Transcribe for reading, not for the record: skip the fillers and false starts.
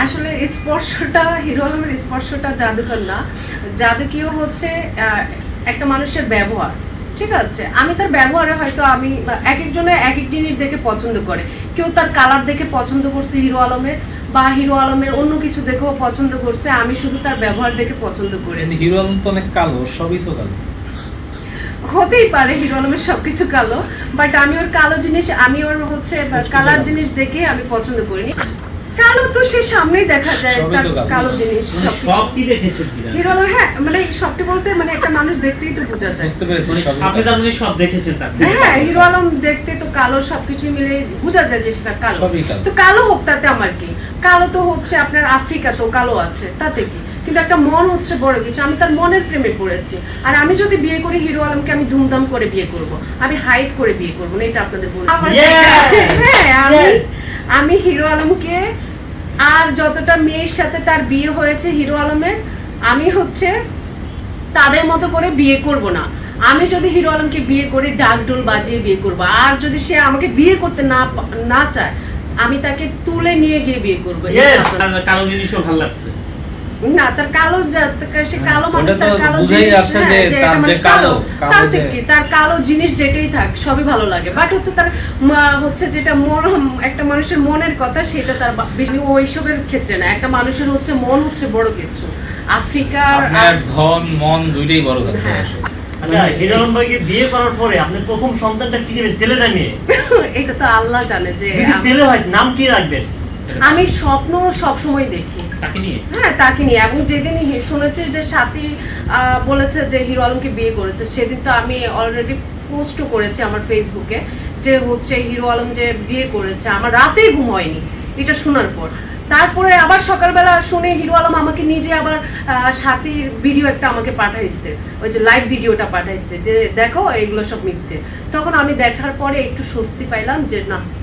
আসলে স্পর্শটা হিরো আলমের স্পর্শটা জাদুকর না, জাদুকীয় হচ্ছে একটা মানুষের ব্যবহার। ঠিক আছে, আমি তার ব্যবহারে হয়তো আমি এক একজনে এক এক জিনিস দেখে পছন্দ করে। কেউ তার কালার দেখে পছন্দ করছে হিরো আলমের, বা হিরো আলমের অন্য কিছু দেখেও পছন্দ করছে, আমি শুধু তার ব্যবহার দেখে পছন্দ করেছি। হিরো আলম তো অনেক কালো, সবই তো কালো। হতেই পারে হিরো আলমের সবকিছু কালো, বাট আমি ওর কালো জিনিস, আমি ওর হচ্ছে কালার জিনিস দেখে আমি পছন্দ করিনি। কালো তো সে সামনেই দেখা যায়, তার কালো জিনিস সব কি দেখেছেন হিরো আলম। হ্যাঁ, মানে সবটি বলতে মানে একটা মানুষ দেখতেই তো বোঝা যায়। বুঝতে পেরেছি, আপনি তার মানে সব দেখেছেন তার। হ্যাঁ, হিরো আলম দেখতে তো কালো, সবকিছু মিলে বোঝা যায় যে সেটা কালো। তো কালো হোক, তাতে আমার কি? কালো তো হচ্ছে আপনার আফ্রিকা তো কালো আছে, তাতে কি? কিন্তু একটা মন হচ্ছে বড় কিছু। আমি তার মনের প্রেমে পড়েছি। আর আমি যদি বিয়ে করি হিরো আলমকে, আমি ধুমধাম করে বিয়ে করব, আমি হাইট করে বিয়ে করব না, এটা আপনাদের বলি। হ্যাঁ, আমি হিরো আলমকে, আর যতটা মেয়ের সাথে তার বিয়ে হয়েছে হিরো আলমের, আমি হচ্ছে তাদের মতো করে বিয়ে করব না। আমি যদি হিরো আলমকে বিয়ে করি, ডাক ঢোল বাজিয়ে বিয়ে করব। আর যদি সে আমাকে বিয়ে করতে না চায়, আমি তাকে তুলে নিয়ে গিয়ে বিয়ে করব। কালো জিনিসও ভালো লাগছে না, তার কালো, সে কালো মানুষ, তার কালো তার কালো জিনিস যেটাই থাক সবই ভালো লাগে। বাট হচ্ছে তার হচ্ছে যেটা একটা মানুষের মনের কথা, সেটা তার ওইসবের ক্ষেত্রে না। একটা মানুষের হচ্ছে মন হচ্ছে বড় কিছু। আফ্রিকার ধন মন দুইটাই বড় কথা। আচ্ছা, হিরো আলম ভাইকে বিয়ে করার পরে আপনি প্রথম সন্তানটা কি নেবে, ছেলে না মেয়ে? এটা তো আল্লাহ জানে। যে যদি ছেলে হয় নাম কি রাখবেন? আমি স্বপ্ন সব সময় দেখি তাকে নিয়ে। হ্যাঁ, তাকে নিয়ে। এবং যেদিন শুনেছি যে সাথী বলেছে যে হিরো আলমকে বিয়ে করেছে, সেদিন তো আমি অলরেডি পোস্টও করেছি আমার ফেসবুকে যে হচ্ছে হিরো আলম যে বিয়ে করেছে। আমার রাতেই ঘুম হয়নি এটা শোনার পর। তারপরে আবার সকালবেলা শুনে হিরো আলম আমাকে নিজে আবার সাথীর ভিডিও একটা আমাকে পাঠাইছে, ওই যে লাইভ ভিডিওটা পাঠাইছে যে দেখো এগুলো সব মিথ্যে। তখন আমি দেখার পরে একটু স্বস্তি পাইলাম যে না,